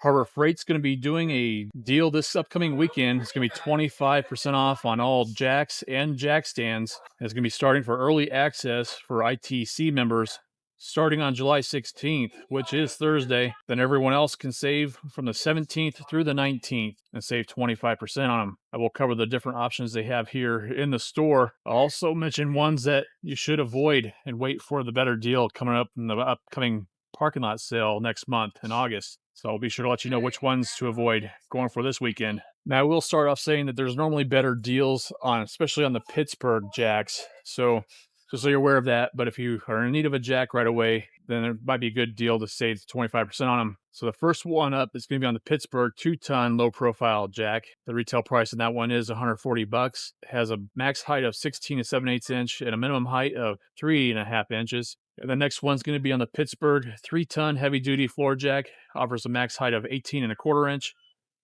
Harbor Freight's going to be doing a deal this upcoming weekend. It's going to be 25% off on all jacks and jack stands. It's going to be starting for early access for ITC members starting on July 16th, which is Thursday. Then everyone else can save from the 17th through the 19th and save 25% on them. I will cover the different options they have here in the store. I'll also mention ones that you should avoid and wait for the better deal coming up in the upcoming parking lot sale next month in August. So I'll be sure to let you know which ones to avoid going for this weekend. Now, I will start off saying that there's normally better deals on, especially on the Pittsburgh jacks. So just so you're aware of that. But if you are in need of a jack right away, then it might be a good deal to save 25% on them. So the first one up is going to be on the Pittsburgh 2-ton low-profile jack. The retail price on that one is $140. It has a max height of 16 7/8 inch and a minimum height of 3.5 inches. And the next one's going to be on the Pittsburgh 3-ton heavy-duty floor jack. Offers a max height of 18.25 inch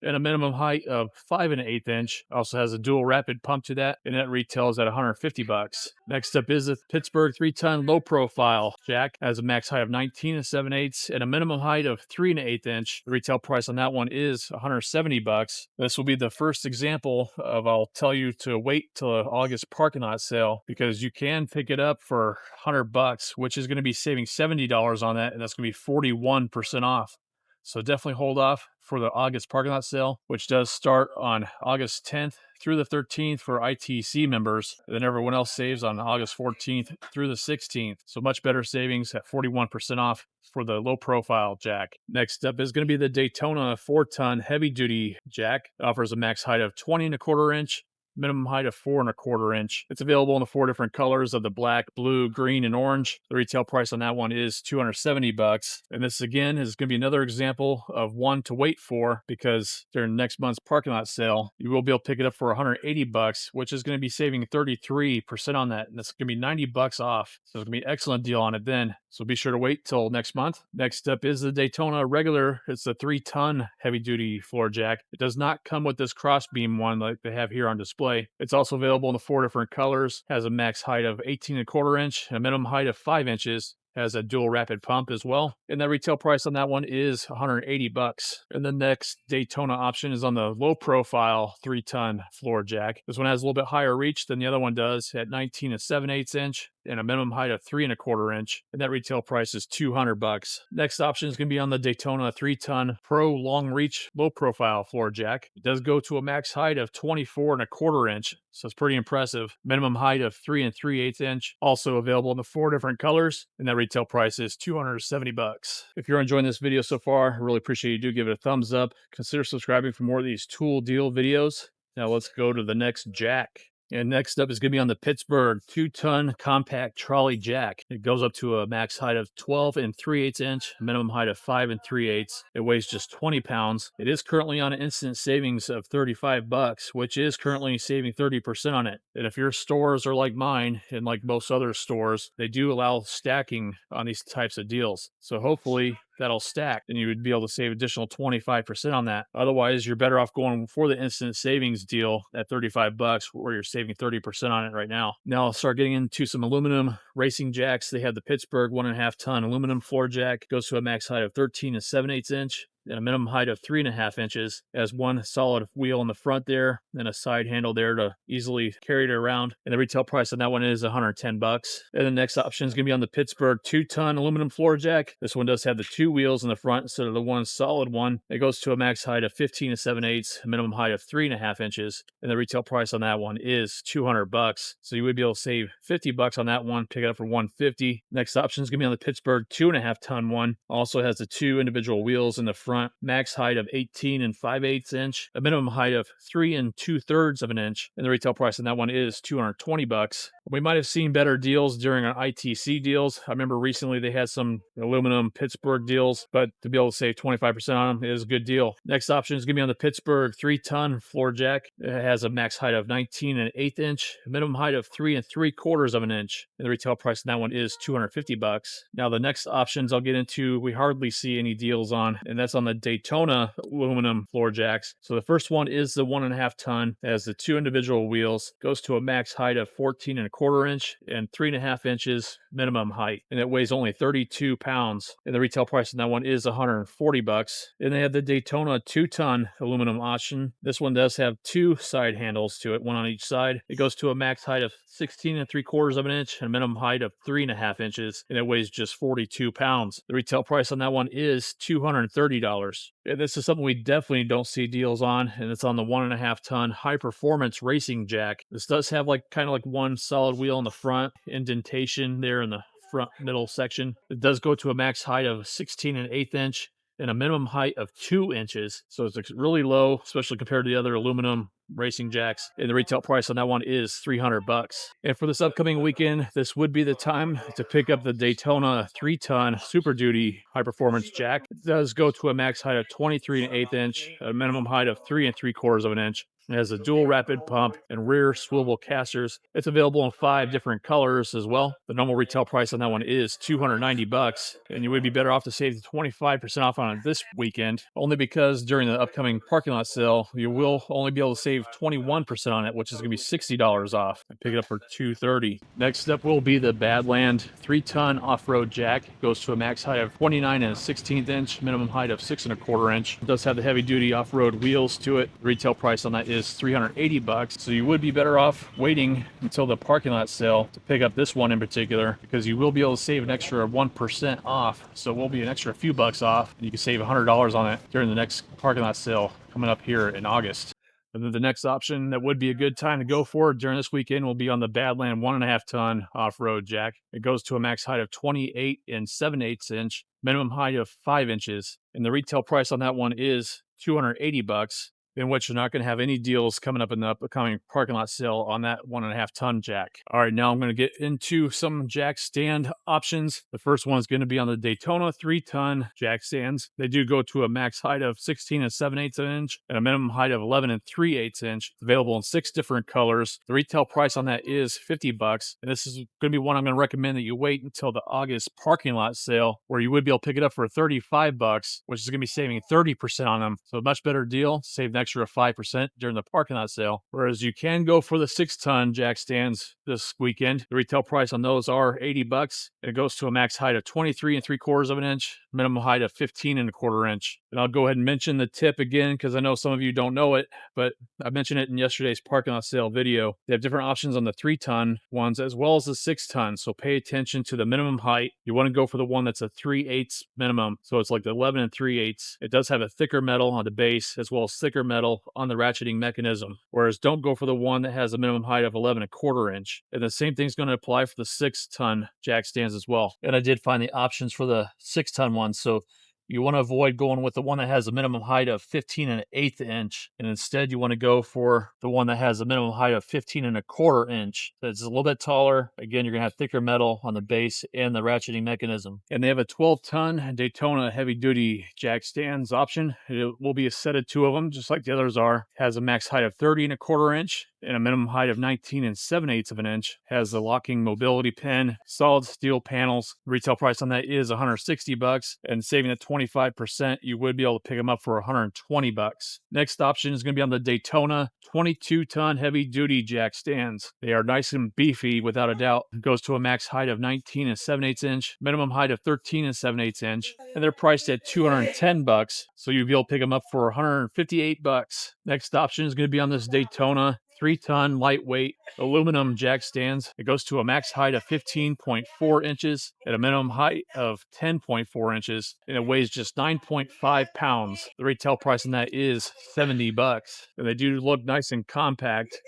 and a minimum height of 5.125 inch. Also has a dual rapid pump to that, and that retails at $150. Next up is the Pittsburgh 3-ton low profile jack. Has a max height of 19 7/8 and a minimum height of 3.125 inch. The retail price on that one is $170. This will be the first example of, I'll tell you to wait till the August parking lot sale, because you can pick it up for $100, which is going to be saving $70 on that, and that's going to be 41% off. So definitely hold off for the August parking lot sale, which does start on August 10th through the 13th for ITC members. Then everyone else saves on August 14th through the 16th. So much better savings at 41% off for the low profile jack. Next up is going to be the Daytona 4-ton heavy duty jack. It offers a max height of 20.25 inch. Minimum height of 4.25 inch. It's available in the 4 different colors of the black, blue, green, and orange. The retail price on that one is $270. And this again is going to be another example of one to wait for, because during next month's parking lot sale, you will be able to pick it up for $180, which is going to be saving 33% on that. And that's going to be $90 off. So it's going to be an excellent deal on it then. So be sure to wait till next month. Next up is the Daytona regular. It's a 3-ton heavy duty floor jack. It does not come with this crossbeam one like they have here on display. It's also available in the 4 different colors. Has a max height of 18.25 inch, a minimum height of 5 inches. Has a dual rapid pump as well. And the retail price on that one is $180. And the next Daytona option is on the low profile 3-ton floor jack. This one has a little bit higher reach than the other one does at 19 7/8 inch and a minimum height of 3.25 inch. And that retail price is $200. Next option is going to be on the Daytona 3-ton Pro long reach low profile floor jack. It does go to a max height of 24.25 inch. So it's pretty impressive. Minimum height of 3 3/8 inch. Also available in the 4 different colors. And that retail price is $270. If you're enjoying this video so far, I really appreciate you do give it a thumbs up. Consider subscribing for more of these tool deal videos. Now let's go to the next jack. And next up is going to be on the Pittsburgh 2-ton compact trolley jack. It goes up to a max height of 12 3/8 inch, minimum height of 5 3/8. It weighs just 20 pounds. It is currently on an instant savings of $35, which is currently saving 30% on it. And if your stores are like mine, and like most other stores, they do allow stacking on these types of deals. So hopefully that'll stack, and you would be able to save additional 25% on that. Otherwise, you're better off going for the instant savings deal at $35, where you're saving 30% on it right now. Now I'll start getting into some aluminum racing jacks. They have the Pittsburgh 1.5-ton aluminum floor jack. Goes to a max height of 13 7/8 inch. And a minimum height of 3.5 inches. It has one solid wheel in the front there, and a side handle there to easily carry it around. And the retail price on that one is $110. And the next option is going to be on the Pittsburgh 2-ton aluminum floor jack. This one does have the 2 wheels in the front instead of the one solid one. It goes to a max height of 15 7/8, a minimum height of 3.5 inches. And the retail price on that one is $200. So you would be able to save $50 on that one, pick it up for $150. Next option is going to be on the Pittsburgh 2.5-ton one. Also has the 2 individual wheels in the front, max height of 18 5/8 inch, a minimum height of 3 2/3 inch, and the retail price on that one is $220. We might have seen better deals during our ITC deals. I remember recently they had some aluminum Pittsburgh deals, but to be able to save 25% on them is a good deal. Next option is going to be on the Pittsburgh 3-ton floor jack. It has a max height of 19 1/8 inch, a minimum height of 3 3/4 inch, and the retail price on that one is $250. Now the next options I'll get into, we hardly see any deals on, and that's on the Daytona aluminum floor jacks. So the first one is the 1.5-ton. It has the 2 individual wheels. Goes to a max height of 14 1.25 inch and 3.5 inches minimum height, and it weighs only 32 pounds. And the retail price on that one is $140. And they have the Daytona 2-ton aluminum option. This one does have 2 side handles to it, one on each side. It goes to a max height of 16.75 inch and a minimum height of 3.5 inches, and it weighs just 42 pounds. The retail price on that one is $230. And this is something we definitely don't see deals on, and it's on the 1.5-ton high performance racing jack. This does have kind of like one solid wheel in the front, indentation there in the front middle section. It does go to a max height of 16.1 inch and a minimum height of 2 inches. So it's really low, especially compared to the other aluminum racing jacks. And the retail price on that one is $300. And for this upcoming weekend, this would be the time to pick up the Daytona 3-ton Super Duty high performance jack. It does go to a max height of 23.1 inch, a minimum height of 3.75 inch. It has a dual rapid pump and rear swivel casters. It's available in 5 different colors as well. The normal retail price on that one is $290, and you would be better off to save 25% off on it this weekend, only because during the upcoming parking lot sale, you will only be able to save 21% on it, which is going to be $60 off. I pick it up for $230. Next up will be the Badland 3-ton off-road jack. It goes to a max height of 29.1 inch, minimum height of 6.25 inch. It does have the heavy-duty off-road wheels to it. The retail price on that is $380, so you would be better off waiting until the parking lot sale to pick up this one in particular, because you will be able to save an extra 1% off, so it will be an extra few bucks off, and you can save $100 on it during the next parking lot sale coming up here in August. And then the next option that would be a good time to go for during this weekend will be on the Badland 1.5-ton off-road jack. It goes to a max height of 28.7 inch, minimum height of 5 inches, and the retail price on that one is $280, in which you're not going to have any deals coming up in the upcoming parking lot sale on that 1.5-ton jack. All right, now I'm going to get into some jack stand options. The first one is going to be on the Daytona 3-ton jack stands. They do go to a max height of 16.7 inch and a minimum height of 11.3 inch. Available in 6 different colors. The retail price on that is $50, and this is going to be one I'm going to recommend that you wait until the August parking lot sale, where you would be able to pick it up for $35, which is going to be saving 30% on them. So a much better deal. Save an extra 5% during the parking lot sale. Whereas you can go for the 6-ton jack stands this weekend. The retail price on those are $80. It goes to a max height of 23.75 inch, minimum height of 15.25 inch. And I'll go ahead and mention the tip again, because I know some of you don't know it, but I mentioned it in yesterday's parking lot sale video. They have different options on the 3-ton ones as well as the 6-ton. So pay attention to the minimum height. You want to go for the one that's a 3/8 minimum. So it's like the 11.3/8. It does have a thicker metal on the base as well as thicker metal on the ratcheting mechanism. Whereas don't go for the one that has a minimum height of 11.25 inch. And the same thing's going to apply for the 6-ton jack stands as well. And I did find the options for the 6-ton ones. So you want to avoid going with the one that has a minimum height of 15.1 inch, and instead you want to go for the one that has a minimum height of 15.25 inch. That's a little bit taller. Again, you're going to have thicker metal on the base and the ratcheting mechanism. And they have a 12-ton Daytona heavy-duty jack stands option. It will be a set of 2 of them, just like the others are. It has a max height of 30.25 inch and a minimum height of 19.7 inch. Has the locking mobility pin, solid steel panels. Retail price on that is $160, and saving at 25%, you would be able to pick them up for $120. Next option is going to be on the Daytona 22-ton heavy-duty jack stands. They are nice and beefy without a doubt. It goes to a max height of 19.7 inch, minimum height of 13.7 inch, and they're priced at $210. So you'll be able to pick them up for $158. Next option is going to be on this Daytona 3-ton lightweight aluminum jack stands. It goes to a max height of 15.4 inches at a minimum height of 10.4 inches, and it weighs just 9.5 pounds. The retail price on that is $70, and they do look nice and compact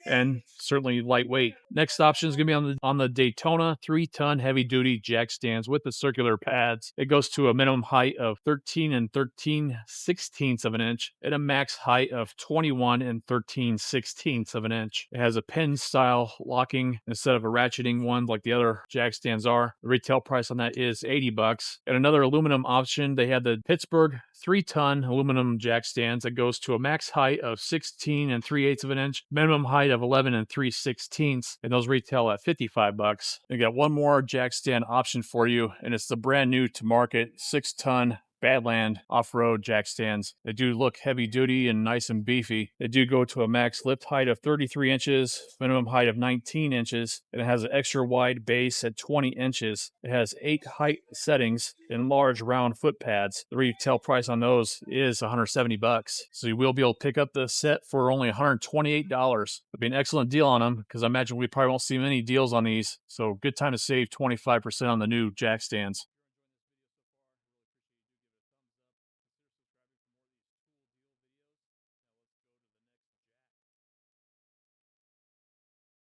and certainly lightweight. Next option is going to be on the Daytona 3-ton heavy-duty jack stands with the circular pads. It goes to a minimum height of 13 13/16 inch and a max height of 21 13/16 inch. It has a pin-style locking instead of a ratcheting one like the other jack stands are. The retail price on that is $80. And another aluminum option, they had the Pittsburgh 3-ton aluminum jack stands that goes to a max height of 16 3/8 inch, minimum height of 11 3/16, and those retail at $55. You got one more jack stand option for you, and it's the brand new to market 6-ton Badland off-road jack stands. They do look heavy duty and nice and beefy. They do go to a max lift height of 33 inches, minimum height of 19 inches, and it has an extra wide base at 20 inches. It has 8 height settings and large round foot pads. The retail price on those is $170. So you will be able to pick up the set for only $128. It'd be an excellent deal on them because I imagine we probably won't see many deals on these. So good time to save 25% on the new jack stands.